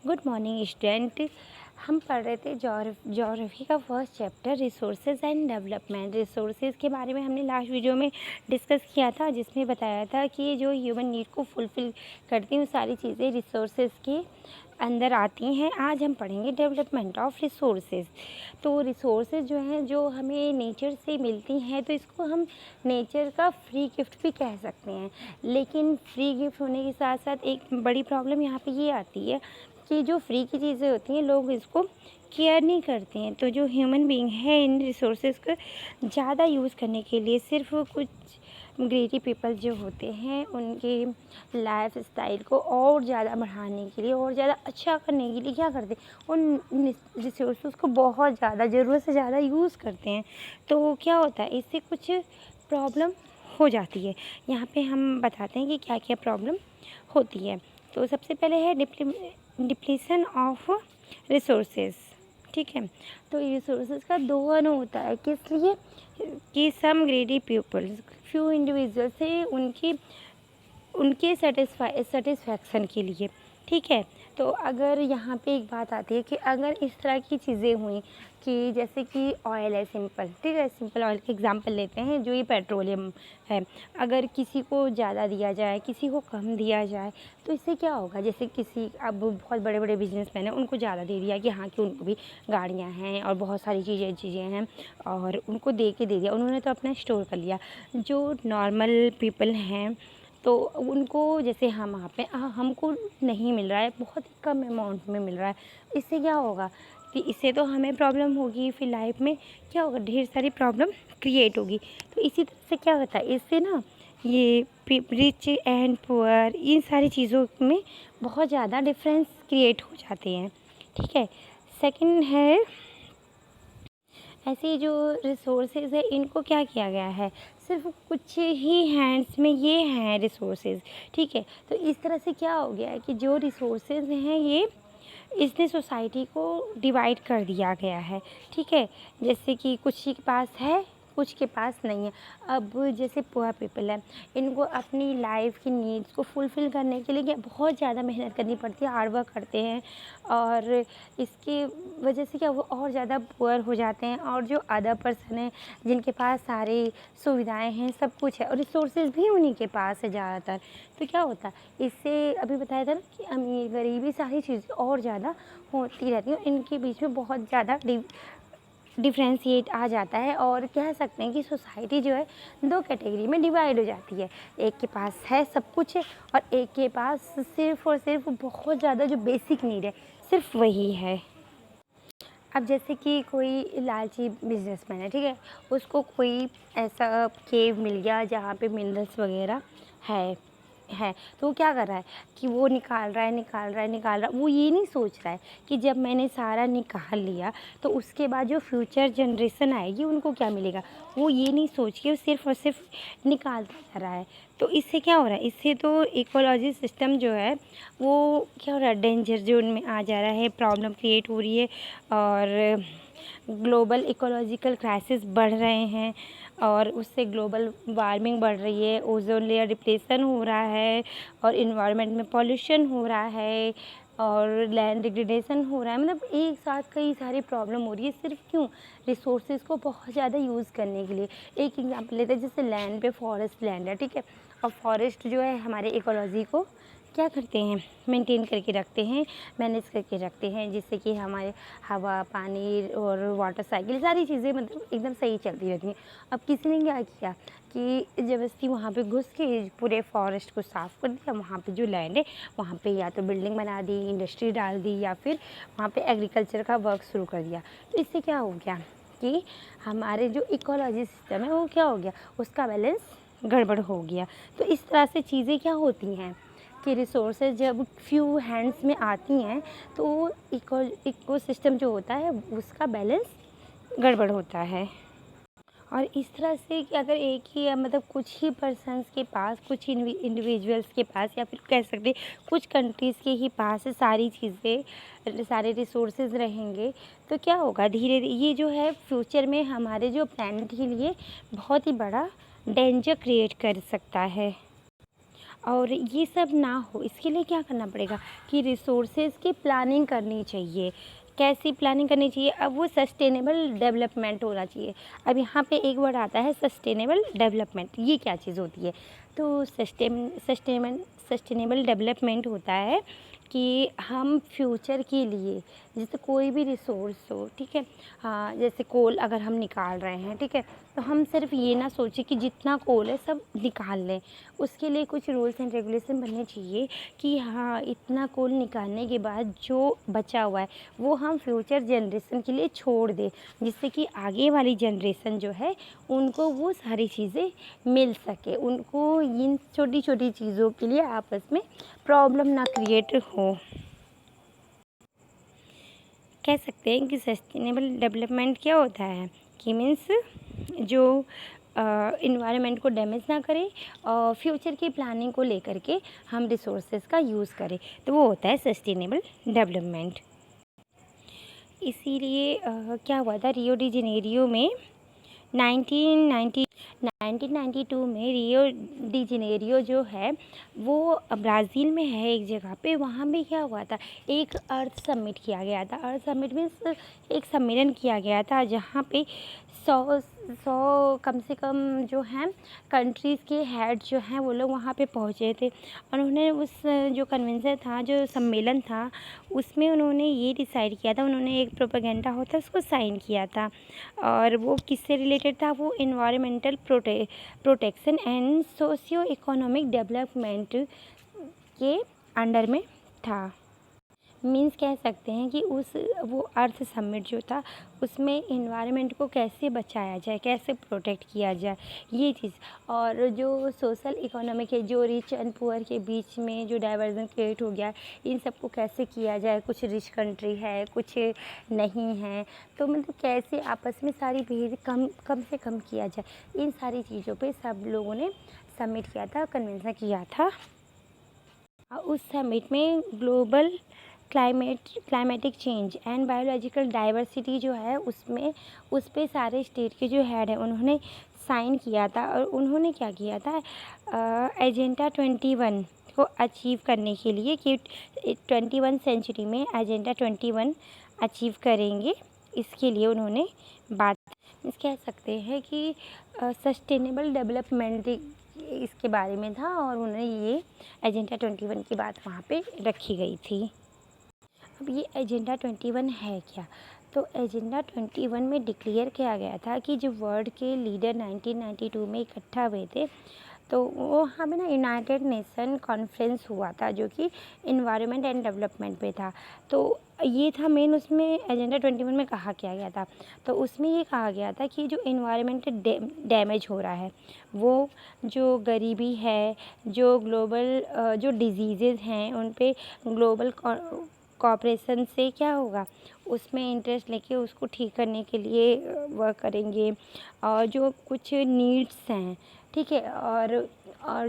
Good morning student. हम पढ़ रहे थे ज्योग्राफी का first chapter resources and development. Resources के बारे में हमने लास्ट वीडियो में डिस्कस किया था, जिसमें बताया था कि जो ह्यूमन नीड को फुलफ़िल करती हैं वो सारी चीज़ें रिसोर्सेज के अंदर आती हैं। आज हम पढ़ेंगे डेवलपमेंट ऑफ रिसोर्सेज। तो रिसोर्सेज जो हैं जो हमें नेचर से मिलती हैं, तो इसको हम नेचर का फ्री गिफ्ट भी कह सकते हैं। लेकिन फ्री गिफ्ट होने के साथ साथ एक बड़ी प्रॉब्लम यहाँ पे ये आती है कि जो फ्री की चीज़ें होती हैं लोग इसको केयर नहीं करते हैं। तो जो ह्यूमन बीइंग है इन रिसोर्सेज को ज़्यादा यूज़ करने के लिए सिर्फ कुछ ग्रीडी पीपल जो होते हैं उनके लाइफ स्टाइल को और ज़्यादा बढ़ाने के लिए और ज़्यादा अच्छा करने के लिए क्या करते हैं, उन रिसोर्सेज को बहुत ज़्यादा ज़रूरत से ज़्यादा यूज़ करते हैं। तो क्या होता है, इससे कुछ प्रॉब्लम हो जाती है। यहाँ पे हम बताते हैं कि क्या क्या प्रॉब्लम होती है। तो सबसे पहले है डिप्लीशन ऑफ रिसोर्सेज। ठीक है, तो रिसोर्सेज का दोहन होता है किस लिए कि सम ग्रीडी पीपल्स, फ्यू इंडिविजुअल से उनके सेटिस्फैक्शन के लिए। ठीक है, तो अगर यहाँ पे एक बात आती है कि अगर इस तरह की चीज़ें हुई कि जैसे कि ऑयल है सिंपल, ठीक है, सिंपल ऑयल का एग्जांपल लेते हैं जो ये पेट्रोलियम है। अगर किसी को ज़्यादा दिया जाए, किसी को कम दिया जाए, तो इससे क्या होगा, जैसे किसी अब बहुत बड़े बड़े बिजनेसमैन हैं, उनको ज़्यादा दे दिया कि हाँ कि उनको भी गाड़ियाँ हैं और बहुत सारी चीज़ें हैं और उनको दे दिया, उन्होंने तो अपना स्टोर कर लिया। जो नॉर्मल पीपल हैं तो उनको, जैसे हम वहाँ पे हमको नहीं मिल रहा है, बहुत ही कम अमाउंट में मिल रहा है। इससे क्या होगा कि इससे तो हमें प्रॉब्लम होगी, फिर लाइफ में क्या होगा, ढेर सारी प्रॉब्लम क्रिएट होगी। तो इसी तरह से क्या होता है, इससे ना ये रिच एंड पुअर इन सारी चीज़ों में बहुत ज़्यादा डिफरेंस क्रिएट हो जाते हैं। ठीक है, सेकंड है ऐसे जो रिसोर्सेज है इनको क्या किया गया है, सिर्फ कुछ ही हैंड्स में ये हैं रिसोर्सेज। ठीक है, तो इस तरह से क्या हो गया है कि जो रिसोर्सेज हैं ये इसने सोसाइटी को डिवाइड कर दिया गया है। ठीक है, जैसे कि कुछ के पास है, कुछ के पास नहीं है। अब जैसे पुअर पीपल है, इनको अपनी लाइफ की नीड्स को फुलफ़िल करने के लिए बहुत ज़्यादा मेहनत करनी पड़ती है, हार्ड वर्क करते हैं और इसकी वजह से क्या वो और ज़्यादा पुअर हो जाते हैं। और जो अदर पर्सन है जिनके पास सारी सुविधाएं हैं, सब कुछ है और रिसोर्सेज भी उन्हीं के पास है ज़्यादातर, तो क्या होता है, इससे अभी बताया था ना कि अमीर गरीबी सारी चीज़ें और ज़्यादा होती रहती हैं। इनके बीच में बहुत ज़्यादा डिफ्रेंशिएट आ जाता है और कह सकते हैं कि सोसाइटी जो है दो कैटेगरी में डिवाइड हो जाती है। एक के पास है सब कुछ है और एक के पास सिर्फ और सिर्फ बहुत ज़्यादा जो बेसिक नीड है सिर्फ वही है। अब जैसे कि कोई लालची बिजनेसमैन है, ठीक है, उसको कोई ऐसा केव मिल गया जहाँ पे मिनरल्स वगैरह है, तो वो क्या कर रहा है कि वो निकाल रहा है। वो ये नहीं सोच रहा है कि जब मैंने सारा निकाल लिया तो उसके बाद जो फ्यूचर जनरेशन आएगी उनको क्या मिलेगा, वो ये नहीं सोच के वो सिर्फ और सिर्फ निकालता जा रहा है। तो इससे क्या हो रहा है, इससे तो इकोलॉजी सिस्टम जो है वो क्या हो रहा है, डेंजर जोन में आ जा रहा है, प्रॉब्लम क्रिएट हो रही है और ग्लोबल इकोलॉजिकल क्राइसिस बढ़ रहे हैं और उससे ग्लोबल वार्मिंग बढ़ रही है, ओजोन लेयर डिप्लेशन हो रहा है और इन्वायरमेंट में पॉल्यूशन हो रहा है और लैंड डिग्रेडेशन हो रहा है। मतलब एक साथ कई सारी प्रॉब्लम हो रही है, सिर्फ क्यों, रिसोर्सेज को बहुत ज़्यादा यूज़ करने के लिए। एक एग्जांपल लेते हैं, जैसे लैंड पे फॉरेस्ट लैंड है, ठीक है, और फॉरेस्ट जो है हमारे इकोलॉजी को क्या करते हैं, मेंटेन करके रखते हैं, मैनेज करके रखते हैं, जिससे कि हमारे हवा, पानी और वाटर साइकिल सारी चीज़ें मतलब एकदम सही चलती रहती हैं। अब किसी ने क्या किया कि ज़बरदस्ती वहाँ पे घुस के पूरे फॉरेस्ट को साफ़ कर दिया, वहाँ पे जो लैंड है वहाँ पे या तो बिल्डिंग बना दी, इंडस्ट्री डाल दी या फिर वहाँ पे एग्रीकल्चर का वर्क शुरू कर दिया। तो इससे क्या हो गया कि हमारे जो इकोलॉजी सिस्टम है वो क्या हो गया, उसका बैलेंस गड़बड़ हो गया। तो इस तरह से चीज़ें क्या होती हैं कि रिसोर्सेज जब फ्यू हैंड्स में आती हैं तो इकोसिस्टम जो होता है उसका बैलेंस गड़बड़ होता है। और इस तरह से कि अगर एक ही मतलब कुछ ही पर्सन्स के पास, कुछ इंडिविजुअल्स के पास या फिर कह सकते हैं कुछ कंट्रीज़ के ही पास सारी चीज़ें, सारे रिसोर्सेज रहेंगे, तो क्या होगा, धीरे धीरे ये जो है फ्यूचर में हमारे जो प्लैनेट के लिए बहुत ही बड़ा डेंजर क्रिएट कर सकता है। और ये सब ना हो इसके लिए क्या करना पड़ेगा कि रिसोर्सेज की प्लानिंग करनी चाहिए। कैसी प्लानिंग करनी चाहिए? अब वो सस्टेनेबल डेवलपमेंट होना चाहिए। अब यहाँ पे एक वर्ड आता है सस्टेनेबल डेवलपमेंट। ये क्या चीज़ होती है? तो सस्टेनेबल डेवलपमेंट होता है कि हम फ्यूचर के लिए जैसे कोई भी रिसोर्स हो, ठीक है, हाँ, जैसे कोल अगर हम निकाल रहे हैं, ठीक है, तो हम सिर्फ ये ना सोचें कि जितना कोल है सब निकाल लें। उसके लिए कुछ रूल्स एंड रेगुलेशन बनने चाहिए कि हाँ, इतना कोल निकालने के बाद जो बचा हुआ है वो हम फ्यूचर जनरेशन के लिए छोड़ दें, जिससे कि आगे वाली जनरेशन जो है उनको वो सारी चीज़ें मिल सके, उनको इन छोटी छोटी चीज़ों के लिए आपस में प्रॉब्लम ना क्रिएट हो। कह सकते हैं कि सस्टेनेबल डेवलपमेंट क्या होता है कि मीन्स जो इन्वायरमेंट को डैमेज ना करे और फ्यूचर की प्लानिंग को लेकर के हम रिसोर्सेज का यूज़ करें, तो वो होता है सस्टेनेबल डेवलपमेंट। इसीलिए क्या हुआ था रियो डी जेनेरियो में 1992 में रियो डी जेनेरियो जो है वो ब्राज़ील में है एक जगह पे। वहाँ पे क्या हुआ था, एक अर्थ समिट किया गया था। अर्थ समिट में एक सम्मेलन किया गया था जहाँ पे 100 कम से कम जो हैं कंट्रीज़ के हेड जो हैं वो लोग वहाँ पे पहुँचे थे। और उन्होंने उस जो कन्वेंशन था, जो सम्मेलन था, उसमें उन्होंने ये डिसाइड किया था, उन्होंने एक प्रोपेगेंडा होता है उसको साइन किया था। और वो किससे रिलेटेड था? वो environmental protection and socio economic development के अंडर में था। मीन्स कह सकते हैं कि वो अर्थ समिट जो था उसमें इन्वायरमेंट को कैसे बचाया जाए, कैसे प्रोटेक्ट किया जाए, ये चीज़। और जो सोशल इकोनॉमिक है, जो रिच एंड पुअर के बीच में जो डाइवर्जन क्रिएट हो गया, इन सबको कैसे किया जाए। कुछ रिच कंट्री है, कुछ नहीं है, तो मतलब कैसे आपस में सारी भीड़ कम से कम किया जाए, इन सारी चीज़ों पे सब लोगों ने समिट किया था, कन्वेंशन किया था। उस समिट में global climatic change and biological diversity जो है उसमें उस पे सारे स्टेट के जो हेड हैं उन्होंने साइन किया था। और उन्होंने क्या किया था, एजेंडा 21 को अचीव करने के लिए कि 21 सेंचुरी में एजेंडा 21 अचीव करेंगे, इसके लिए उन्होंने बात कह सकते हैं कि सस्टेनेबल डेवलपमेंट इसके बारे में था। और उन्होंने ये एजेंडा 21 की बात वहाँ पे रखी गई थी। अब ये एजेंडा 21 है क्या? तो एजेंडा 21 में डिक्लेयर किया गया था कि जो वर्ल्ड के लीडर 1992 में इकट्ठा हुए थे, तो वो हमें ना यूनाइटेड नेशन कॉन्फ्रेंस हुआ था जो कि इन्वायरमेंट एंड डेवलपमेंट पे था। तो ये था मेन, उसमें एजेंडा 21 में कहा क्या गया था, तो उसमें ये कहा गया था कि जो इन्वायरमेंट डैमेज हो रहा है, वो जो गरीबी है, जो ग्लोबल जो डिजीज़ेज़ हैं उन पे ग्लोबल कोऑपरेशन से क्या होगा, उसमें इंटरेस्ट लेके उसको ठीक करने के लिए वर्क करेंगे। और जो कुछ नीड्स हैं, ठीक है, और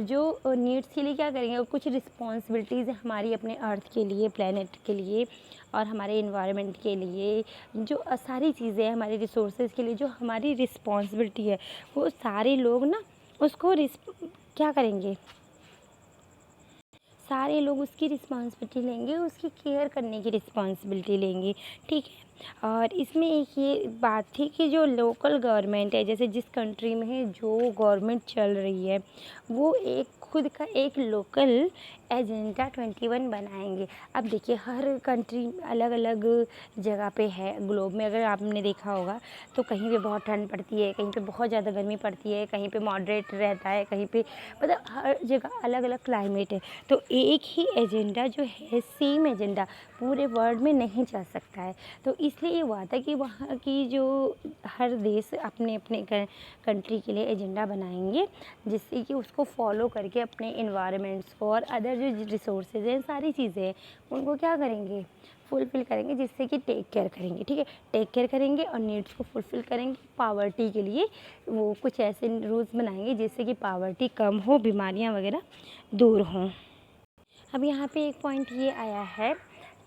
जो नीड्स के लिए क्या करेंगे, और कुछ रिस्पॉन्सिबिलिटीज़ हैं हमारी अपने अर्थ के लिए, प्लेनेट के लिए और हमारे इन्वायरमेंट के लिए, जो सारी चीज़ें हैं हमारे रिसोर्सेज के लिए, जो हमारी रिस्पॉन्सिबिलिटी है, वो सारे लोग ना उसको क्या करेंगे, सारे लोग उसकी रिस्पॉन्सिबिलिटी लेंगे, उसकी केयर करने की रिस्पॉन्सिबिलिटी लेंगे, ठीक है। और इसमें एक ये बात थी कि जो लोकल गवर्नमेंट है, जैसे जिस कंट्री में जो गवर्नमेंट चल रही है, वो एक खुद का एक लोकल एजेंडा 21 बनाएंगे। अब देखिए हर कंट्री अलग अलग जगह पे है ग्लोब में, अगर आपने देखा होगा तो कहीं पे बहुत ठंड पड़ती है, कहीं पे बहुत ज़्यादा गर्मी पड़ती है, कहीं पे मॉडरेट रहता है, कहीं पे मतलब हर जगह अलग अलग क्लाइमेट है। तो एक ही एजेंडा जो है, सेम एजेंडा पूरे वर्ल्ड में नहीं चल सकता है। तो इसलिए ये हुआ था कि वहाँ की जो हर देश अपने अपने कंट्री के लिए एजेंडा बनाएंगे, जिससे कि उसको फॉलो करके अपने इन्वायरमेंट्स को और अदर जो रिसोर्सेज हैं, सारी चीज़ें हैं, उनको क्या करेंगे, फुलफ़िल करेंगे, जिससे कि टेक केयर करेंगे, ठीक है, टेक केयर करेंगे और नीड्स को फुलफ़िल करेंगे। पावर्टी के लिए वो कुछ ऐसे रूल्स बनाएंगे जिससे कि पावर्टी कम हो, बीमारियाँ वगैरह दूर हों। अब यहाँ पे एक पॉइंट ये आया है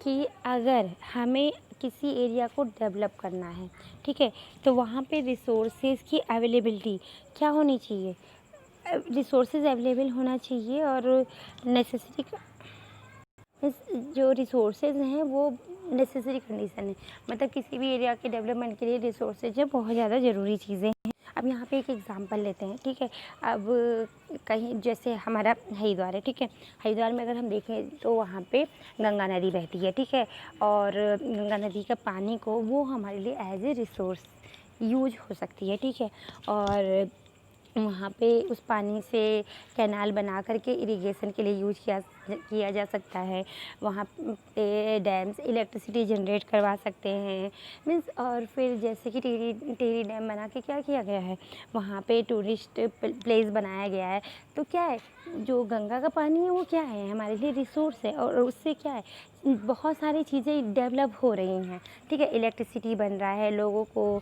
कि अगर हमें किसी एरिया को डेवलप करना है, ठीक है, तो वहाँ पे रिसोर्सेज की अवेलेबिलिटी क्या होनी चाहिए, रिसोर्सेज अवेलेबल होना चाहिए और नेसेसरी जो रिसोर्सेज हैं वो नेसेसरी कंडीशन है। मतलब किसी भी एरिया के डेवलपमेंट के लिए रिसोर्सेज है बहुत ज़्यादा ज़रूरी चीज़ें हैं। अब यहाँ पे एक एग्जांपल लेते हैं, ठीक है। अब कहीं जैसे हमारा हरिद्वार है, ठीक है। हरिद्वार में अगर हम देखें तो वहाँ पे गंगा नदी बहती है, ठीक है। और गंगा नदी का पानी को वो हमारे लिए एज ए रिसोर्स यूज हो सकती है, ठीक है। और वहाँ पे उस पानी से कैनाल बना करके इरिगेशन के लिए यूज किया जा सकता है। वहाँ पे डैम्स इलेक्ट्रिसिटी जनरेट करवा सकते हैं मीन्स। और फिर जैसे कि टिहरी डैम बना के क्या किया गया है, वहाँ पे टूरिस्ट प्लेस बनाया गया है। तो क्या है, जो गंगा का पानी है वो क्या है, हमारे लिए रिसोर्स है। और उससे क्या है, बहुत सारी चीज़ें डेवलप हो रही हैं, ठीक है। इलेक्ट्रिसिटी बन रहा है, लोगों को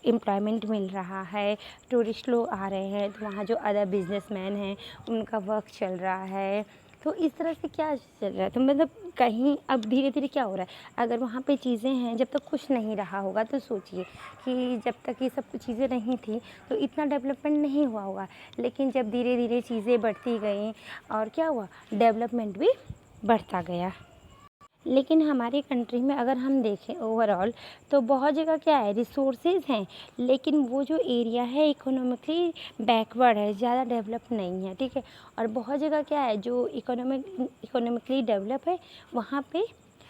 एम्प्लॉयमेंट मिल रहा है, टूरिस्ट लोग आ रहे हैं, तो वहाँ जो अदर बिजनेसमैन हैं उनका वर्क चल रहा है। तो इस तरह से क्या चल रहा है, तो मतलब कहीं अब धीरे धीरे क्या हो रहा है, अगर वहाँ पे चीज़ें हैं, जब तक कुछ नहीं रहा होगा तो सोचिए कि जब तक ये सब चीज़ें नहीं थी तो इतना डेवलपमेंट नहीं हुआ होगा। लेकिन जब धीरे धीरे चीज़ें बढ़ती गई और क्या हुआ, डेवलपमेंट भी बढ़ता गया। लेकिन हमारी कंट्री में अगर हम देखें ओवरऑल तो बहुत जगह क्या है, रिसोर्सेज हैं, लेकिन वो जो एरिया है इकोनॉमिकली बैकवर्ड है, ज़्यादा डेवलप नहीं है, ठीक है। और बहुत जगह क्या है, जो इकोनॉमिकली डेवलप है वहाँ पे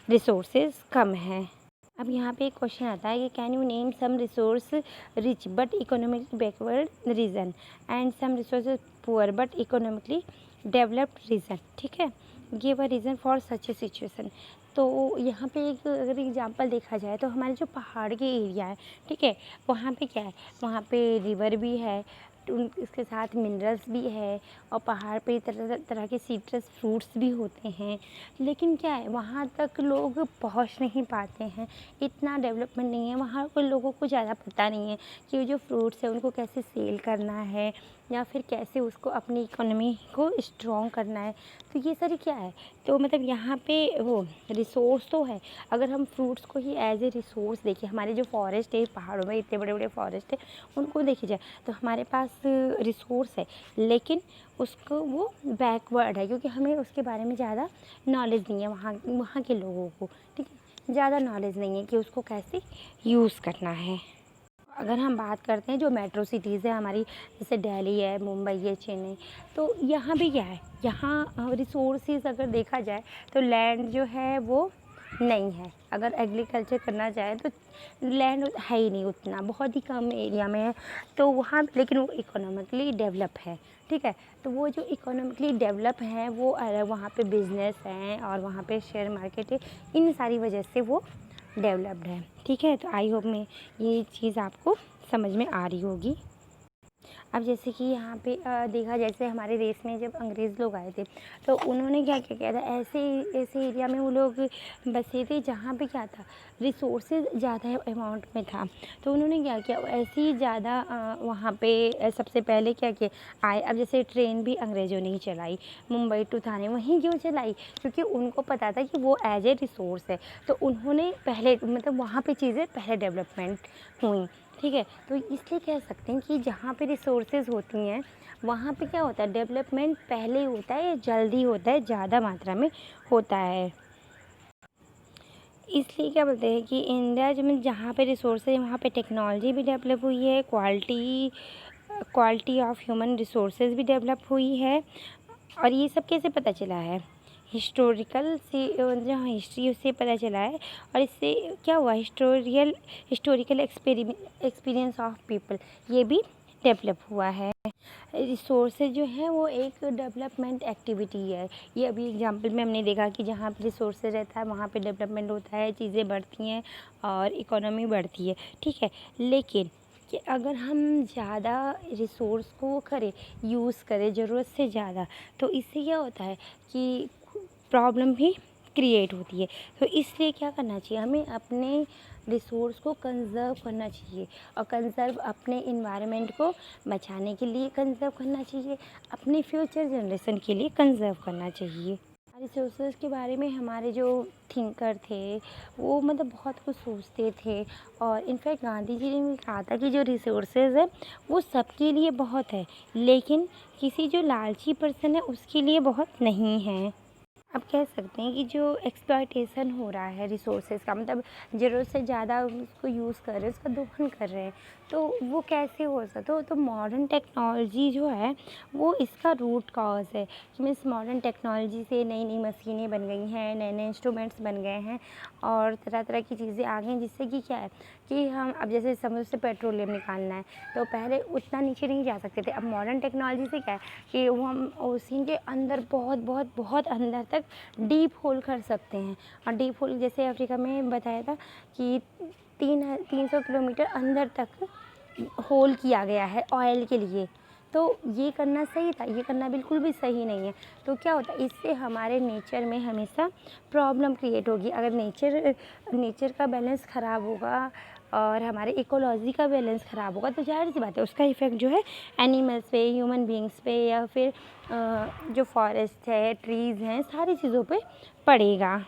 रिसोर्सेज कम हैं। अब यहाँ पे एक क्वेश्चन आता है कि can you name some resource rich but economically backward region and some resources poor but economically developed region, ठीक है। Give a reason for such a situation. तो यहाँ पे एक अगर एग्जांपल देखा जाए तो हमारे जो पहाड़ के एरिया है, ठीक है, वहाँ पे क्या है, वहाँ पे रिवर भी है, इसके साथ मिनरल्स भी है, और पहाड़ पे तरह तरह के सीट्रस फ्रूट्स भी होते हैं। लेकिन क्या है, वहाँ तक लोग पहुँच नहीं पाते हैं, इतना डेवलपमेंट नहीं है, वहाँ के लोगों को ज़्यादा पता नहीं है कि जो फ्रूट्स है उनको कैसे सेल करना है या फिर कैसे उसको अपनी इकोनॉमी को स्ट्रॉन्ग करना है। तो ये सारी क्या है, तो मतलब यहाँ पे वो रिसोर्स तो है। अगर हम फ्रूट्स को ही एज ए रिसोर्स देखें, हमारे जो फॉरेस्ट है पहाड़ों में इतने बड़े बड़े फॉरेस्ट है उनको देखी जाए तो हमारे पास रिसोर्स है, लेकिन उसको वो बैकवर्ड है क्योंकि हमें उसके बारे में ज़्यादा नॉलेज नहीं है। वहाँ के लोगों को, ठीक है, ज़्यादा नॉलेज नहीं है कि उसको कैसे यूज़ करना है। अगर हम बात करते हैं जो मेट्रो सिटीज़ है हमारी, जैसे दिल्ली है, मुंबई है, चेन्नई, तो यहाँ भी क्या है, यहाँ रिसोर्सेज अगर देखा जाए तो लैंड जो है वो नहीं है। अगर एग्रीकल्चर करना चाहे तो लैंड है ही नहीं उतना, बहुत ही कम एरिया में है। तो वहाँ लेकिन वो इकोनॉमिकली डेवलप है, ठीक है। तो वो जो इकोनॉमिकली डेवलप हैं वो वहाँ पे बिज़नेस हैं और वहाँ पे शेयर मार्केट है, इन सारी वजह से वो डेवलप्ड है, ठीक है। तो आई होप में ये चीज़ आपको समझ में आ रही होगी। अब जैसे कि यहाँ पे देखा, जैसे हमारे देश में जब अंग्रेज़ लोग आए थे तो उन्होंने क्या क्या किया था, ऐसे ऐसे एरिया में वो लोग बसे थे जहाँ पे क्या था, रिसोर्सेज ज़्यादा अमाउंट में था। तो उन्होंने क्या किया, ऐसे ही ज़्यादा वहाँ पे सबसे पहले क्या किया आए। अब जैसे ट्रेन भी अंग्रेज़ों ने ही चलाई, मुंबई टू थाने वहीं क्यों चलाई, क्योंकि उनको पता था कि वो एज ए रिसोर्स है। तो उन्होंने पहले मतलब वहाँ पे चीज़ें पहले डेवलपमेंट हुई, ठीक है। तो इसलिए कह सकते हैं कि जहाँ पे रिसोर्सेज होती हैं वहाँ पे क्या होता है, डेवलपमेंट पहले होता है या जल्दी होता है, ज़्यादा मात्रा में होता है। इसलिए क्या बोलते हैं कि इंडिया जो में जहाँ पे रिसोर्सेज है वहाँ पे टेक्नोलॉजी भी डेवलप हुई है, क्वालिटी ऑफ ह्यूमन रिसोर्सेज भी डेवलप हुई है। और ये सब कैसे पता चला है, हिस्टोरिकल से जो हिस्ट्री उससे पता चला है। और इससे क्या हुआ, हिस्टोरिकल एक्सपीरियंस ऑफ पीपल ये भी डेवलप हुआ है। रिसोर्सेज जो है वो एक डेवलपमेंट एक्टिविटी है। ये अभी एग्जांपल में हमने देखा कि जहाँ पे रिसोर्सेज रहता है वहाँ पे डेवलपमेंट होता है, चीज़ें बढ़ती हैं और इकोनॉमी बढ़ती है, ठीक है। लेकिन कि अगर हम ज़्यादा रिसोर्स को करें, यूज़ करें ज़रूरत से ज़्यादा, तो इससे क्या होता है कि प्रॉब्लम भी क्रिएट होती है। तो इसलिए क्या करना चाहिए, हमें अपने रिसोर्स को कंज़र्व करना चाहिए। और कंज़र्व अपने इन्वायरमेंट को बचाने के लिए कंज़र्व करना चाहिए, अपने फ्यूचर जनरेशन के लिए कंज़र्व करना चाहिए। रिसोर्सेज के बारे में हमारे जो थिंकर थे वो मतलब बहुत कुछ सोचते थे। और इनफैक्ट गांधी जी ने भी कहा था कि जो रिसोर्सेज है वो सबके लिए बहुत है, लेकिन किसी जो लालची पर्सन है उसके लिए बहुत नहीं है। अब कह सकते हैं कि जो एक्सप्लॉयटेशन हो रहा है रिसोर्सेज का, मतलब ज़रूरत से ज़्यादा उसको यूज़ कर रहे हैं, उसका दोहन कर रहे हैं, तो वो कैसे हो सकता है? तो मॉडर्न टेक्नोलॉजी जो है वो इसका रूट कॉज है कि मीन्स मॉडर्न टेक्नोलॉजी से नई नई मशीनें बन गई हैं, नए नए इंस्ट्रूमेंट्स बन गए हैं और तरह तरह की चीज़ें आ गई हैं, जिससे कि क्या है कि हम अब जैसे समुद्र से पेट्रोलियम निकालना है तो पहले उतना नीचे नहीं जा सकते थे। अब मॉडर्न टेक्नोलॉजी से क्या है कि वो हम ओशियन के अंदर बहुत बहुत बहुत अंदर तक डीप होल कर सकते हैं। और डीप होल जैसे अफ्रीका में बताया था कि 300 किलोमीटर अंदर तक होल किया गया है ऑयल के लिए। तो ये करना सही था? ये करना बिल्कुल भी सही नहीं है। तो क्या होता है, इससे हमारे नेचर में हमेशा प्रॉब्लम क्रिएट होगी। अगर नेचर का बैलेंस ख़राब होगा और हमारे इकोलॉजी का बैलेंस ख़राब होगा तो ज़ाहिर सी बात है उसका इफ़ेक्ट जो है एनिमल्स पे, ह्यूमन बीइंग्स पे या फिर जो फॉरेस्ट है, ट्रीज़ हैं, सारी चीज़ों पे पड़ेगा।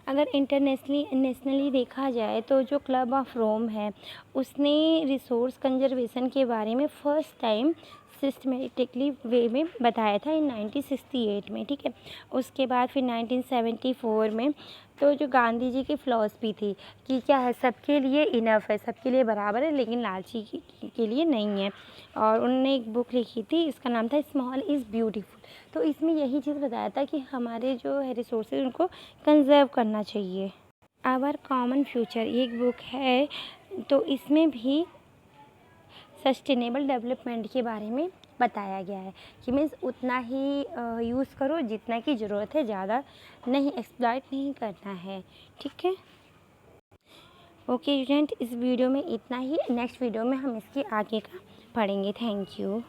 अगर नेशनली देखा जाए तो जो क्लब ऑफ रोम है उसने रिसोर्स कंजर्वेशन के बारे में फ़र्स्ट टाइम सिस्टमेटिकली वे में बताया था इन 1968 में, ठीक है। उसके बाद फिर 1974 में तो जो गांधी जी की फ़िलॉसफी थी कि क्या है, सबके लिए इनफ है, सबके लिए बराबर है, लेकिन लालची के लिए नहीं है। और उन्होंने एक बुक लिखी थी, इसका नाम था स्मॉल इज़ ब्यूटीफुल। तो इसमें यही चीज़ बताया था कि हमारे जो है रिसोर्सेज उनको कंज़र्व करना चाहिए। आवर कॉमन फ्यूचर ये एक बुक है, तो इसमें भी सस्टेनेबल डेवलपमेंट के बारे में बताया गया है कि मीन्स उतना ही यूज़ करो जितना की ज़रूरत है, ज़्यादा नहीं, एक्सप्लॉइट नहीं करना है, ठीक है। ओके स्टूडेंट, इस वीडियो में इतना ही। नेक्स्ट वीडियो में हम इसके आगे का पढ़ेंगे। Thank you.